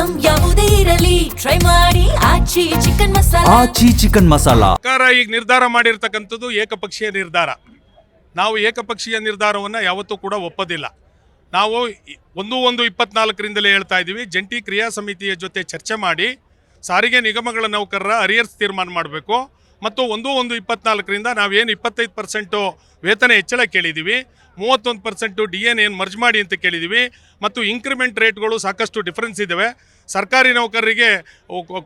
Item ಯಾವುದೇ ಇರಲಿ try ಮಾಡಿ ಆಚಿ ಚಿಕನ್ ಮಸಾಲಾ. ಸರ್ಕಾರ ಈಗ ನಿರ್ಧಾರ ಮಾಡಿರ್ತಕ್ಕಂಥದ್ದು ಏಕಪಕ್ಷೀಯ ನಿರ್ಧಾರ. ನಾವು ಏಕಪಕ್ಷೀಯ ನಿರ್ಧಾರವನ್ನು ಯಾವತ್ತೂ ಕೂಡ ಒಪ್ಪೋದಿಲ್ಲ. ನಾವು 1/1/24ರಿಂದಲೇ ಹೇಳ್ತಾ ಇದ್ದೀವಿ, ಜಂಟಿ ಕ್ರಿಯಾ ಸಮಿತಿಯ ಜೊತೆ ಚರ್ಚೆ ಮಾಡಿ ಸಾರಿಗೆ ನಿಗಮಗಳ ನೌಕರರ ಅರಿಯರ್ಸ್ ತೀರ್ಮಾನ ಮಾಡಬೇಕು. ಮತ್ತು 1/1/24ರಿಂದ ನಾವೇನು 25% ವೇತನ ಹೆಚ್ಚಳ ಕೇಳಿದ್ದೀವಿ, 31% DN ಏನು ಮರ್ಜ್ ಮಾಡಿ ಅಂತ ಕೇಳಿದ್ದೀವಿ. ಮತ್ತು ಇಂಕ್ರಿಮೆಂಟ್ ರೇಟ್ಗಳು ಸಾಕಷ್ಟು ಡಿಫ್ರೆನ್ಸ್ ಇದ್ದಾವೆ. ಸರ್ಕಾರಿ ನೌಕರರಿಗೆ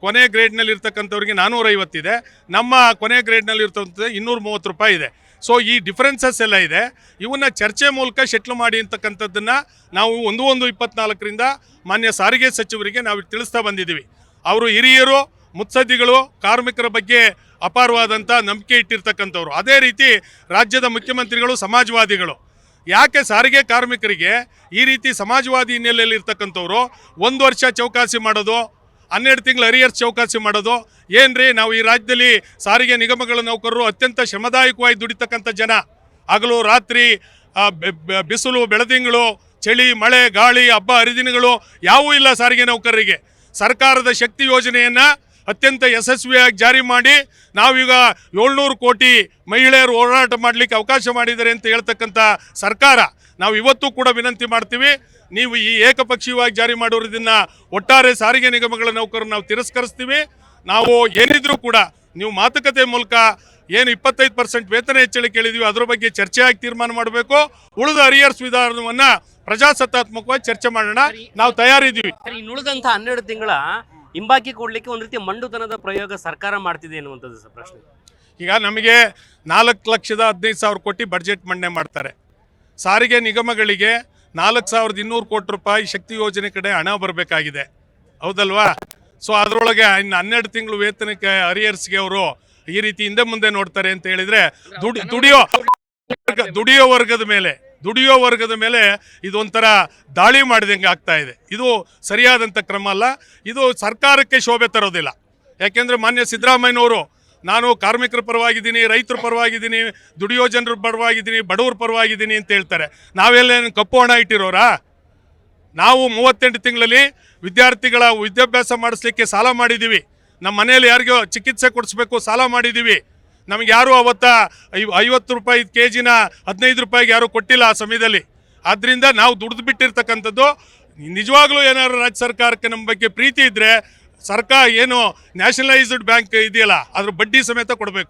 ಕೊನೆ ಗ್ರೇಡ್ನಲ್ಲಿ ಇರ್ತಕ್ಕಂಥವ್ರಿಗೆ 450 ಇದೆ, ನಮ್ಮ ಕೊನೆ ಗ್ರೇಡ್ನಲ್ಲಿ ಇರ್ತಕ್ಕಂಥದ್ದು 230 ರೂಪಾಯಿ ಇದೆ. ಸೊ ಈ ಡಿಫ್ರೆನ್ಸಸ್ ಎಲ್ಲ ಇದೆ. ಇವನ್ನ ಚರ್ಚೆ ಮೂಲಕ ಶೆಟ್ಲ್ ಮಾಡಿ ಅಂತಕ್ಕಂಥದ್ದನ್ನು ನಾವು 1/1/24ರಿಂದ ಮಾನ್ಯ ಸಾರಿಗೆ ಸಚಿವರಿಗೆ ನಾವು ತಿಳಿಸ್ತಾ ಬಂದಿದ್ದೀವಿ. ಅವರು ಹಿರಿಯರು, ಮುತ್ಸದ್ದಿಗಳು, ಕಾರ್ಮಿಕರ ಬಗ್ಗೆ ಅಪಾರವಾದಂಥ ನಂಬಿಕೆ ಇಟ್ಟಿರ್ತಕ್ಕಂಥವ್ರು. ಅದೇ ರೀತಿ ರಾಜ್ಯದ ಮುಖ್ಯಮಂತ್ರಿಗಳು ಸಮಾಜವಾದಿಗಳು. ಯಾಕೆ ಸಾರಿಗೆ ಕಾರ್ಮಿಕರಿಗೆ ಈ ರೀತಿ ಸಮಾಜವಾದಿ ಹಿನ್ನೆಲೆಯಲ್ಲಿ ಇರ್ತಕ್ಕಂಥವ್ರು 1 ವರ್ಷ ಚೌಕಾಸಿ ಮಾಡೋದು, 12 ತಿಂಗಳು ಅರಿಯರ್ಸ್ ಚೌಕಾಸಿ ಮಾಡೋದು? ಏನ್ರಿ, ನಾವು ಈ ರಾಜ್ಯದಲ್ಲಿ ಸಾರಿಗೆ ನಿಗಮಗಳ ನೌಕರರು ಅತ್ಯಂತ ಶ್ರಮದಾಯಕವಾಗಿ ದುಡಿತಕ್ಕಂಥ ಜನ. ಹಗಲು ರಾತ್ರಿ, ಬಿಸಿಲು ಬೆಳದಿಂಗಳು, ಚಳಿ ಮಳೆ ಗಾಳಿ ಹಬ್ಬ ಹರಿದಿನಗಳು ಯಾವೂ ಇಲ್ಲ ಸಾರಿಗೆ ನೌಕರರಿಗೆ. ಸರ್ಕಾರದ ಶಕ್ತಿ ಯೋಜನೆಯನ್ನು ಅತ್ಯಂತ ಯಶಸ್ವಿಯಾಗಿ ಜಾರಿ ಮಾಡಿ ನಾವೀಗ 700 ಕೋಟಿ ಮಹಿಳೆಯರು ಹೋರಾಟ ಮಾಡಲಿಕ್ಕೆ ಅವಕಾಶ ಮಾಡಿದ್ದಾರೆ ಅಂತ ಹೇಳ್ತಕ್ಕಂಥ ಸರ್ಕಾರ. ನಾವು ಇವತ್ತು ಕೂಡ ವಿನಂತಿ ಮಾಡ್ತೀವಿ, ನೀವು ಈ ಏಕಪಕ್ಷೀಯವಾಗಿ ಜಾರಿ ಮಾಡೋದನ್ನ ಒಟ್ಟಾರೆ ಸಾರಿಗೆ ನಿಗಮಗಳ ನೌಕರರು ನಾವು ತಿರಸ್ಕರಿಸ್ತೀವಿ. ನಾವು ಏನಿದ್ರೂ ಕೂಡ ನೀವು ಮಾತುಕತೆ ಮೂಲಕ ಏನು 25% ವೇತನ ಹೆಚ್ಚಳ ಕೇಳಿದ್ವಿ ಅದರ ಬಗ್ಗೆ ಚರ್ಚೆಯಾಗಿ ತೀರ್ಮಾನ ಮಾಡಬೇಕು. ಉಳಿದ ಅರಿಯರ್ಸ್ ವಿಧಾನವನ್ನು ಪ್ರಜಾಸತ್ತಾತ್ಮಕವಾಗಿ ಚರ್ಚೆ ಮಾಡೋಣ, ನಾವು ತಯಾರಿದ್ದೀವಿ. ಉಳಿದಂಥ 12 ತಿಂಗಳ ಹಿಂಬಾಕಿ ಕೊಡಲಿಕ್ಕೆ ಒಂದು ರೀತಿ ಮಂಡುತನದ ಪ್ರಯೋಗ ಸರ್ಕಾರ ಮಾಡ್ತಿದೆ ಅನ್ನುವಂಥದ್ದು ಸರ್ ಪ್ರಶ್ನೆ. ಈಗ ನಮಗೆ 4,15,000 ಕೋಟಿ ಬಡ್ಜೆಟ್ ಮಂಡನೆ ಮಾಡ್ತಾರೆ. ಸಾರಿಗೆ ನಿಗಮಗಳಿಗೆ 4,200 ಕೋಟಿ ರೂಪಾಯಿ ಶಕ್ತಿ ಯೋಜನೆ ಕಡೆ ಹಣ ಬರಬೇಕಾಗಿದೆ, ಹೌದಲ್ವಾ? ಸೊ ಅದರೊಳಗೆ ಇನ್ನು 12 ತಿಂಗಳು ವೇತನಕ್ಕೆ ಅರಿಯರ್ಸ್ಗೆ ಅವರು ಈ ರೀತಿ ಹಿಂದೆ ಮುಂದೆ ನೋಡ್ತಾರೆ ಅಂತ ಹೇಳಿದ್ರೆ ದುಡಿಯೋ ವರ್ಗದ ಮೇಲೆ ಇದೊಂಥರ ದಾಳಿ ಮಾಡಿದಂಗೆ ಆಗ್ತಾ ಇದೆ. ಇದು ಸರಿಯಾದಂಥ ಕ್ರಮ ಅಲ್ಲ. ಇದು ಸರ್ಕಾರಕ್ಕೆ ಶೋಭೆ ತರೋದಿಲ್ಲ. ಯಾಕೆಂದರೆ ಮಾನ್ಯ ಸಿದ್ದರಾಮಯ್ಯನವರು ನಾನು ಕಾರ್ಮಿಕರ ಪರವಾಗಿದ್ದೀನಿ, ರೈತರ ಪರವಾಗಿದ್ದೀನಿ, ದುಡಿಯೋ ಜನರ ಪರವಾಗಿದ್ದೀನಿ, ಬಡವರ ಪರವಾಗಿದ್ದೀನಿ ಅಂತ ಹೇಳ್ತಾರೆ. ನಾವೆಲ್ಲ ಕಪ್ಪು ಹಣ ಇಟ್ಟಿರೋರಾ? ನಾವು 38 ತಿಂಗಳಲ್ಲಿ ವಿದ್ಯಾರ್ಥಿಗಳ ವಿದ್ಯಾಭ್ಯಾಸ ಮಾಡಿಸ್ಲಿಕ್ಕೆ ಸಾಲ ಮಾಡಿದ್ದೀವಿ. ನಮ್ಮ ಮನೆಯಲ್ಲಿ ಯಾರಿಗೋ ಚಿಕಿತ್ಸೆ ಕೊಡಿಸ್ಬೇಕು ಸಾಲ ಮಾಡಿದ್ದೀವಿ. ನಮಗೆ ಯಾರು ಅವತ್ತ 50 ರೂಪಾಯಿ KGನ 15 ರೂಪಾಯಿಗೆ ಯಾರು ಕೊಟ್ಟಿಲ್ಲ ಆ ಸಮಯದಲ್ಲಿ. ಆದ್ದರಿಂದ ನಾವು ದುಡ್ದು ಬಿಟ್ಟಿರ್ತಕ್ಕಂಥದ್ದು. ನಿಜವಾಗ್ಲೂ ಏನಾದ್ರು ರಾಜ್ಯ ಸರ್ಕಾರಕ್ಕೆ ನಮ್ಮ ಬಗ್ಗೆ ಪ್ರೀತಿ ಇದ್ದರೆ ಸರ್ಕಾರ ಏನು ನ್ಯಾಷನಲೈಸ್ಡ್ ಬ್ಯಾಂಕ್ ಇದೆಯಲ್ಲ ಅದ್ರ ಬಡ್ಡಿ ಸಮೇತ ಕೊಡಬೇಕು.